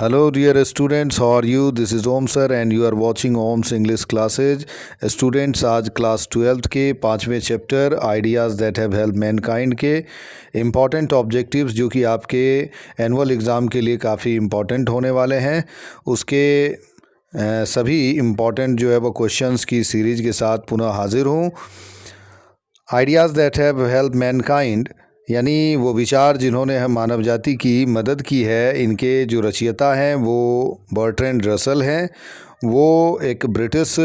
Hello dear students, how are you? This is Om sir and you are watching Om's English classes. Students, आज class 12th के 5वें chapter ideas that have help mankind के important objectives जो कि आपके annual exam के लिए काफ़ी इम्पॉर्टेंट होने वाले हैं उसके सभी इम्पॉर्टेंट जो है वो क्वेश्चंस की सीरीज़ के साथ पुनः हाजिर हूँ। Ideas that have help Mankind यानी वो विचार जिन्होंने हम मानव जाति की मदद की है, इनके जो रचयिता हैं वो बर्ट्रैंड रसल हैं। वो एक ब्रिटिश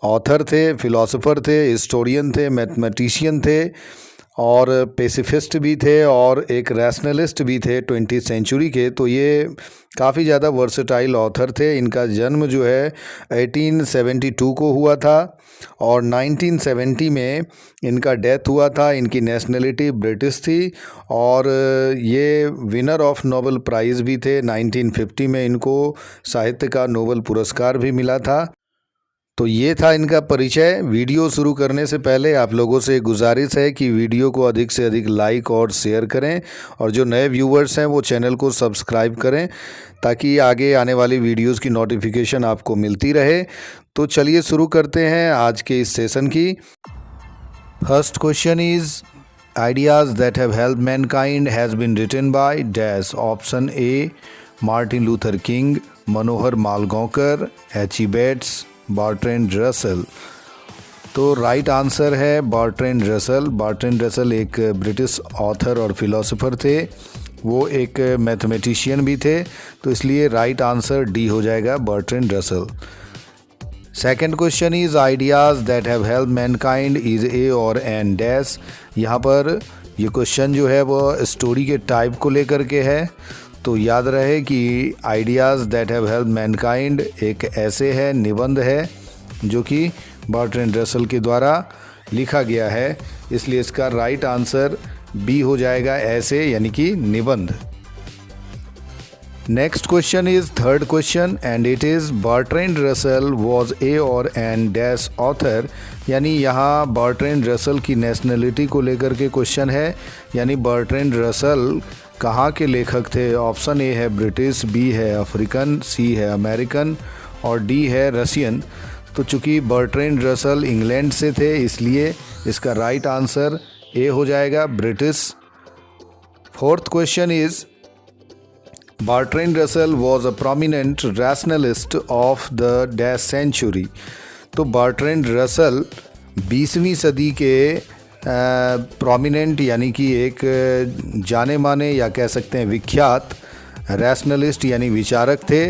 ऑथर थे, फ़िलासफ़र थे, हिस्टोरियन थे, मैथमेटिशियन थे और पेसिफिस्ट भी थे और एक रैशनलिस्ट भी थे 20th सेंचुरी के। तो ये काफ़ी ज़्यादा वर्सेटाइल ऑथर थे। इनका जन्म जो है 1872 को हुआ था और 1970 में इनका डेथ हुआ था। इनकी नेशनलिटी ब्रिटिश थी और ये विनर ऑफ नोबेल प्राइज़ भी थे। 1950 में इनको साहित्य का नोबेल पुरस्कार भी मिला था। तो ये था इनका परिचय। वीडियो शुरू करने से पहले आप लोगों से गुजारिश है कि वीडियो को अधिक से अधिक लाइक और शेयर करें और जो नए व्यूवर्स हैं वो चैनल को सब्सक्राइब करें ताकि आगे आने वाली वीडियोस की नोटिफिकेशन आपको मिलती रहे। तो चलिए शुरू करते हैं आज के इस सेशन की। First question is ideas that have help mankind has been written by dash. Option A Martin Luther King, Manohar Malgaonkar, H E. Bates, Bertrand Russell. तो राइट आंसर है बर्ट्रैंड रसल। बर्ट्रैंड रसल एक ब्रिटिश ऑथर और philosopher थे। वो एक mathematician भी थे, तो इसलिए राइट आंसर डी हो जाएगा, Bertrand Russell. Second question is ideas that have help mankind is a और एन डैश। यहाँ पर ये क्वेश्चन जो है वो स्टोरी के टाइप को लेकर के है। तो याद रहे कि ideas that have help Mankind एक ऐसे है, निबंध है जो कि बर्ट्रैंड रसल के द्वारा लिखा गया है, इसलिए इसका राइट आंसर बी हो जाएगा, ऐसे यानी कि निबंध। Next question is third question and it is Bertrand Russell was a और एन डैश ऑथर। यानी यहाँ बर्ट्रैंड रसल की नेशनलिटी को लेकर के क्वेश्चन है, यानी बर्ट्रैंड रसल कहाँ के लेखक थे। ऑप्शन ए है ब्रिटिश, बी है अफ्रीकन, सी है अमेरिकन और डी है रशियन। तो चूँकि बर्ट्रैंड रसल इंग्लैंड से थे इसलिए इसका राइट आंसर ए हो जाएगा, British. Fourth question is Bertrand Russell was a prominent rationalist of the dash century. तो बर्ट्रैंड रसल 20वीं सदी के प्रोमिनेंट यानी कि एक जाने माने या कह सकते हैं विख्यात रैशनलिस्ट यानी विचारक थे।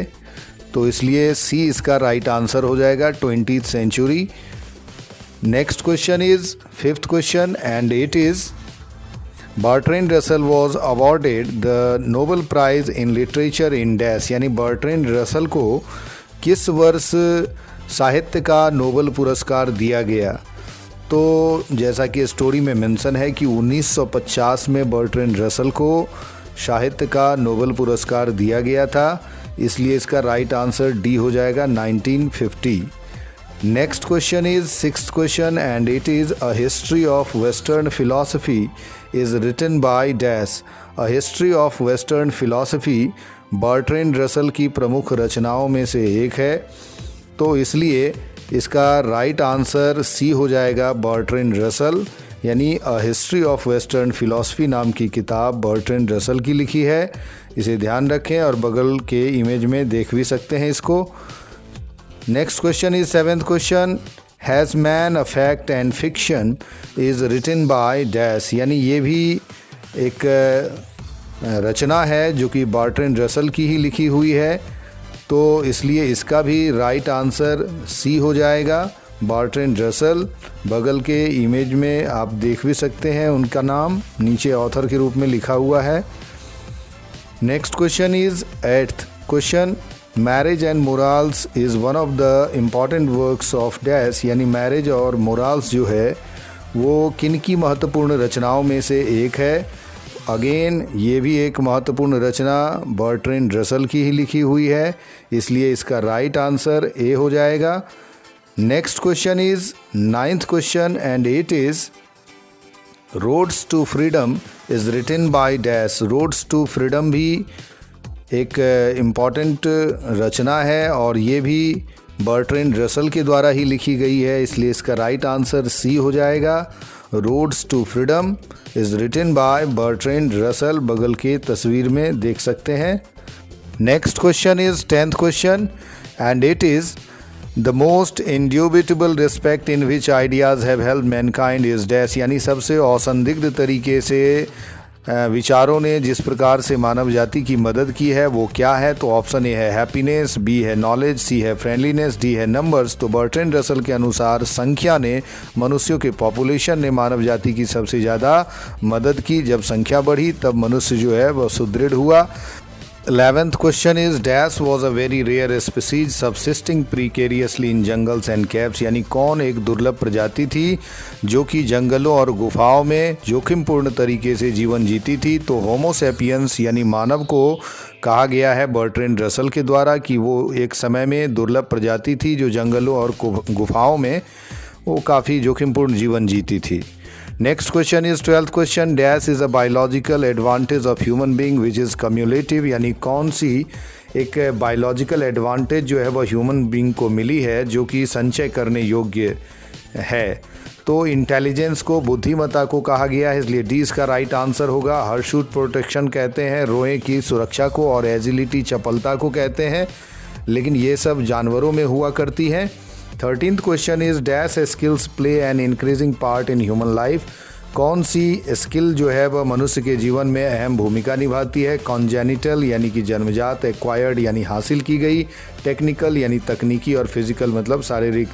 तो इसलिए सी इसका राइट आंसर हो जाएगा, 20th century. Next question is fifth question and it is Bertrand Russell was awarded the Nobel prize in literature in dash. यानी बर्ट्रैंड रसल को किस वर्ष साहित्य का नोबेल पुरस्कार दिया गया। तो जैसा कि स्टोरी में मेंशन है कि 1950 में बर्ट्रैंड रसल को साहित्य का नोबेल पुरस्कार दिया गया था, इसलिए इसका राइट आंसर डी हो जाएगा, 1950। Next question is sixth question and it is a history of western philosophy is written by dash. A history of western philosophy Bertrand Russell की प्रमुख रचनाओं में से एक है, तो इसलिए इसका राइट आंसर सी हो जाएगा, बर्ट्रैंड रसल। यानी अ हिस्ट्री ऑफ वेस्टर्न फिलॉसफी नाम की किताब बर्ट्रैंड रसल की लिखी है। इसे ध्यान रखें और बगल के इमेज में देख भी सकते हैं इसको। Next question is seventh question has man a fact and fiction is written by dash. यानी ये भी एक रचना है जो कि बर्ट्रैंड रसल की ही लिखी हुई है, तो इसलिए इसका भी राइट आंसर सी हो जाएगा, बर्ट्रैंड रसल। बगल के इमेज में आप देख भी सकते हैं उनका नाम नीचे ऑथर के रूप में लिखा हुआ है। Next question is eighth question marriage and morals is one of the important works of dash. यानी मैरिज और मोरल्स जो है वो किन की महत्वपूर्ण रचनाओं में से एक है। अगेन ये भी एक महत्वपूर्ण रचना बर्ट्रैंड रसल की ही लिखी हुई है, इसलिए इसका राइट आंसर ए हो जाएगा। Next question is ninth question and it is roads to freedom is written by dash. Roads to freedom भी एक इम्पॉर्टेंट रचना है और ये भी बर्ट्रैंड रसल के द्वारा ही लिखी गई है, इसलिए इसका राइट आंसर सी हो जाएगा। Roads to freedom is written by Bertrand Russell, बगल के तस्वीर में देख सकते हैं। Next question is 10th question and it is the most indubitable respect in which ideas have help mankind is dash, यानी सबसे असंदिग्ध तरीके से विचारों ने जिस प्रकार से मानव जाति की मदद की है वो क्या है। तो ऑप्शन ए है हैप्पीनेस, बी है नॉलेज, सी है फ्रेंडलीनेस, डी है नंबर्स। तो बर्ट्रैंड रसल के अनुसार संख्या ने, मनुष्यों के पॉपुलेशन ने मानव जाति की सबसे ज़्यादा मदद की। जब संख्या बढ़ी तब मनुष्य जो है वह सुदृढ़ हुआ। 11th question is dash was a very rare species subsisting precariously in jungles and caves, यानी कौन एक दुर्लभ प्रजाति थी जो कि जंगलों और गुफाओं में जोखिमपूर्ण तरीके से जीवन जीती थी। तो होमो सैपियंस यानी मानव को कहा गया है बर्ट्रैंड रसल के द्वारा कि वो एक समय में दुर्लभ प्रजाति थी जो जंगलों और गुफाओं में वो काफ़ी जोखिमपूर्ण जीवन जीती थी। Next question is 12th question dash is a biological advantage of human being which is cumulative, यानी कौन सी एक बायोलॉजिकल एडवांटेज जो है वह ह्यूमन बीइंग को मिली है जो कि संचय करने योग्य है। तो इंटेलिजेंस को, बुद्धिमत्ता को कहा गया है, इसलिए डी इसका राइट आंसर होगा। हर्शूट प्रोटेक्शन कहते हैं रोए की सुरक्षा को, और एजिलिटी चपलता को कहते हैं, लेकिन ये सब जानवरों में हुआ करती हैं। 13th question is dash skills play an increasing part in human life, कौन सी स्किल जो है वह मनुष्य के जीवन में अहम भूमिका निभाती है। कॉन्जेनिटल यानी कि जन्मजात, एक्वायर्ड यानी हासिल की गई, टेक्निकल यानी तकनीकी, और फिजिकल मतलब शारीरिक।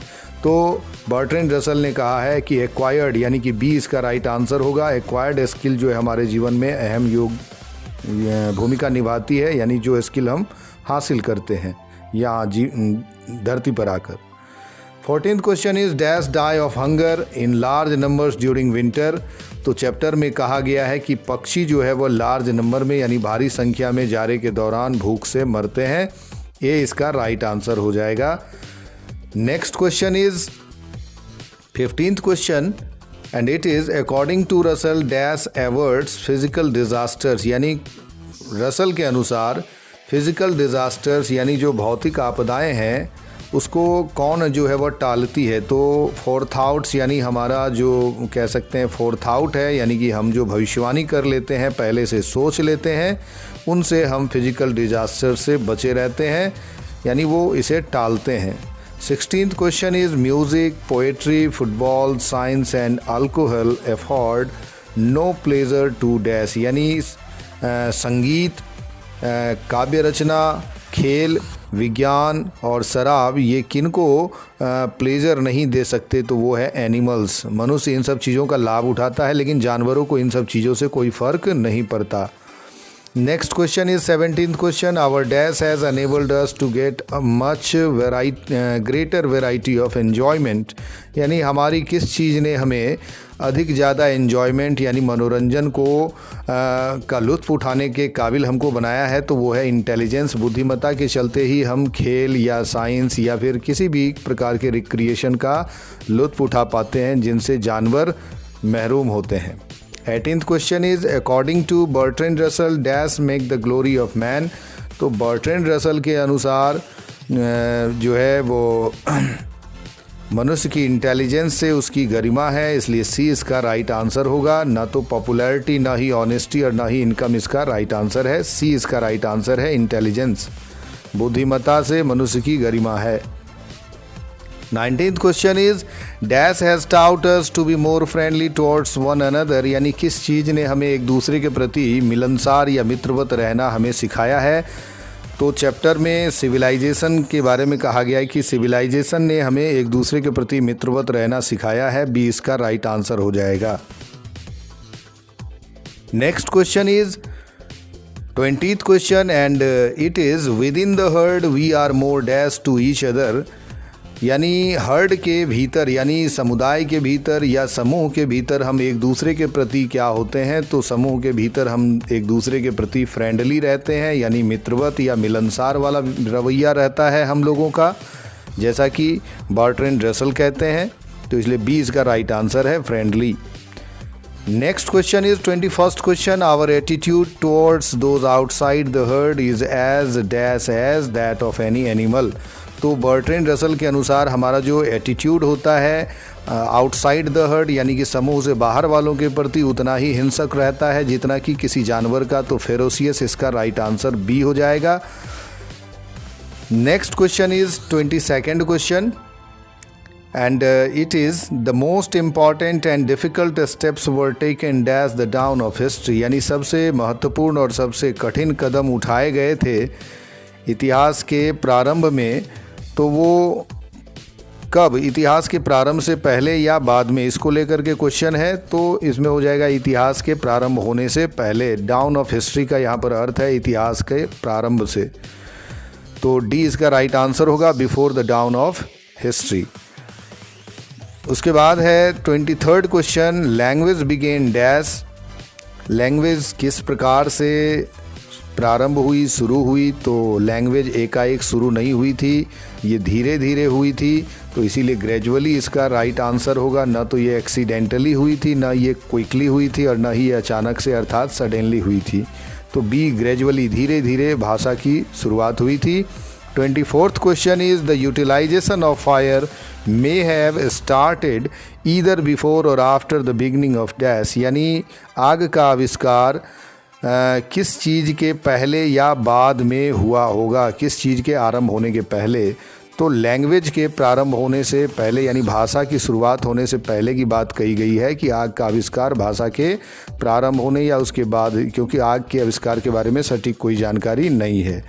तो बर्ट्रैंड रसल ने कहा है कि एक्वायर्ड यानी कि बी इसका राइट आंसर होगा। एक्वायर्ड स्किल जो है हमारे जीवन में अहम भूमिका निभाती है, यानी जो स्किल हम हासिल करते हैं यहाँ धरती पर आकर। 14th question is dash die of hunger in large numbers during winter, तो चैप्टर में कहा गया है कि पक्षी जो है वह लार्ज नंबर में यानी भारी संख्या में जाड़े के दौरान भूख से मरते हैं। ये इसका राइट आंसर हो जाएगा। Next question is 15th question and it is according to Russell dash averts physical disasters, यानी रसल के अनुसार फिजिकल डिजास्टर्स यानी जो भौतिक आपदाएं हैं उसको कौन जो है वह टालती है। तो फोरथाउट्स यानी हमारा जो कह सकते हैं फोरथाउट है, यानी कि हम जो भविष्यवाणी कर लेते हैं, पहले से सोच लेते हैं, उनसे हम फिजिकल डिजास्टर से बचे रहते हैं, यानी वो इसे टालते हैं। 16th question is music, poetry, football, science and alcohol afford no pleasure to dash, यानी संगीत, काव्य रचना, खेल, विज्ञान और शराब ये किनको प्लेजर नहीं दे सकते। तो वो है एनिमल्स। मनुष्य इन सब चीज़ों का लाभ उठाता है, लेकिन जानवरों को इन सब चीज़ों से कोई फ़र्क नहीं पड़ता। Next question is 17th question our dash has enabled us to get a much greater variety of enjoyment, यानी हमारी किस चीज़ ने हमें अधिक ज़्यादा एन्जॉयमेंट यानी मनोरंजन को का लुत्फ़ उठाने के काबिल हमको बनाया है। तो वो है इंटेलिजेंस। बुद्धिमत्ता के चलते ही हम खेल या साइंस या फिर किसी भी प्रकार के रिक्रिएशन का लुत्फ़ उठा पाते हैं जिनसे जानवर महरूम होते हैं। 18th question is according to Bertrand Russell dash make the glory of man, तो बर्ट्रैंड रसल के अनुसार जो है वो मनुष्य की इंटेलिजेंस से उसकी गरिमा है, इसलिए सी इसका राइट आंसर होगा। ना तो पॉपुलैरिटी, ना ही ऑनेस्टी और ना ही इनकम इसका राइट आंसर है। सी इसका राइट आंसर है, इंटेलिजेंस। बुद्धिमत्ता से मनुष्य की गरिमा है। 19th question is dash has taught us to be more friendly towards one another, यानी किस चीज़ ने हमें एक दूसरे के प्रति मिलनसार या मित्रवत रहना हमें सिखाया है। तो चैप्टर में सिविलाइजेशन के बारे में कहा गया है कि सिविलाइजेशन ने हमें एक दूसरे के प्रति मित्रवत रहना सिखाया है। बी इसका राइट आंसर हो जाएगा। Next question is 20th question and it is within the herd we are more dash to each other, यानी हर्ड के भीतर यानी समुदाय के भीतर या समूह के भीतर हम एक दूसरे के प्रति क्या होते हैं। तो समूह के भीतर हम एक दूसरे के प्रति फ्रेंडली रहते हैं, यानी मित्रवत या मिलनसार वाला रवैया रहता है हम लोगों का, जैसा कि बर्ट्रैंड रसल कहते हैं। तो इसलिए बी इसका राइट आंसर है, friendly. Next question is 21st question. Our attitude towards those outside the herd is as dash as that of any animal. तो बर्ट्रैंड रसल के अनुसार हमारा जो एटीट्यूड होता है आउटसाइड द हर्ड यानी कि समूह से बाहर वालों के प्रति उतना ही हिंसक रहता है जितना कि किसी जानवर का। तो फेरोसियस इसका राइट आंसर बी हो जाएगा। Next question is 22nd question and it is the most important and difficult steps were taken dash the dawn of history यानी सबसे महत्वपूर्ण और सबसे कठिन कदम उठाए गए थे इतिहास के प्रारंभ में। तो वो कब, इतिहास के प्रारंभ से पहले या बाद में, इसको लेकर के क्वेश्चन है। तो इसमें हो जाएगा इतिहास के प्रारंभ होने से पहले। डाउन ऑफ हिस्ट्री का यहाँ पर अर्थ है इतिहास के प्रारंभ से। तो डी इसका राइट आंसर होगा, before the dawn of history. उसके बाद है 23rd question, language began dash. Language किस प्रकार से प्रारंभ हुई, शुरू हुई? तो लैंग्वेज एकाएक शुरू नहीं हुई थी, ये धीरे धीरे हुई थी। तो इसीलिए ग्रेजुअली इसका राइट आंसर होगा। न तो ये एक्सीडेंटली हुई थी, न ये क्विकली हुई थी, और न ही अचानक से अर्थात सडनली हुई थी। तो बी, ग्रेजुअली धीरे धीरे भाषा की शुरुआत हुई थी। 24th question is the utilization of fire may have started either before or after the beginning of dash यानी आग का आविष्कार किस चीज़ के पहले या बाद में हुआ होगा, किस चीज़ के आरंभ होने के पहले? तो लैंग्वेज के प्रारंभ होने से पहले यानी भाषा की शुरुआत होने से पहले की बात कही गई है कि आग का आविष्कार भाषा के प्रारंभ होने या उसके बाद, क्योंकि आग के आविष्कार के बारे में सटीक कोई जानकारी नहीं है।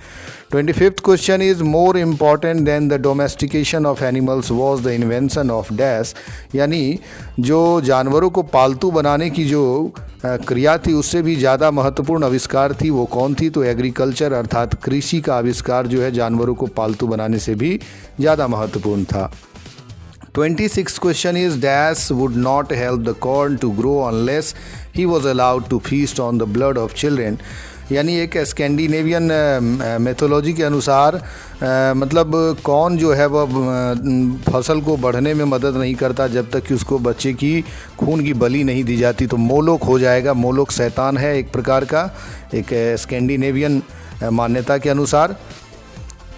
25th question is more important than the domestication of animals was the invention of dash यानी जो जानवरों को पालतू बनाने की जो क्रिया थी उससे भी ज़्यादा महत्वपूर्ण आविष्कार थी, वो कौन थी? तो एग्रीकल्चर अर्थात कृषि का आविष्कार जो है जानवरों को पालतू बनाने से भी ज़्यादा महत्वपूर्ण था। 26th question is dash would not help the corn to grow unless he was allowed to feast on the blood of children यानी एक स्कैंडिनेवियन मैथोलॉजी के अनुसार मतलब कौन जो है वह फसल को बढ़ने में मदद नहीं करता जब तक कि उसको बच्चे की खून की बलि नहीं दी जाती। तो मोलोक हो जाएगा। मोलोक शैतान है एक प्रकार का, एक स्कैंडिनेवियन मान्यता के अनुसार।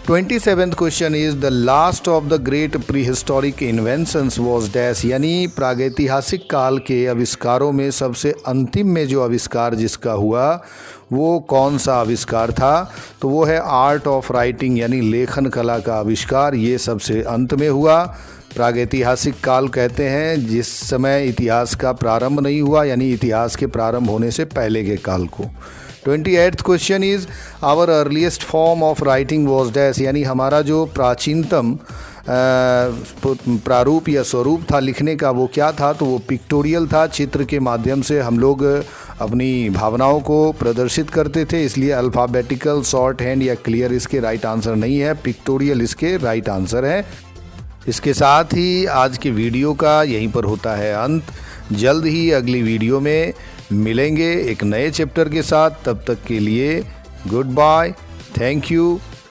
27th question is the last of the great pre historic inventions was dash यानी प्रागैतिहासिक काल के आविष्कारों में सबसे अंतिम में जो आविष्कार जिसका हुआ वो कौन सा आविष्कार था? तो वो है आर्ट ऑफ राइटिंग यानी लेखन कला का आविष्कार। ये सबसे अंत में हुआ। प्रागैतिहासिक काल कहते हैं जिस समय इतिहास का प्रारंभ नहीं हुआ यानी इतिहास के प्रारंभ होने से पहले के काल को। 28th question is our earliest form of writing was dash यानी हमारा जो प्राचीनतम प्रारूप या स्वरूप था लिखने का वो क्या था? तो वो पिक्टोरियल था। चित्र के माध्यम से हम लोग अपनी भावनाओं को प्रदर्शित करते थे, इसलिए अल्फ़ाबेटिकल, शॉर्ट हैंड या क्लियर इसके राइट आंसर नहीं है, पिक्टोरियल इसके राइट आंसर है। इसके साथ ही आज के वीडियो का यहीं पर होता है अंत। जल्द ही अगली वीडियो में मिलेंगे एक नए चैप्टर के साथ। तब तक के लिए गुड बाय, थैंक यू।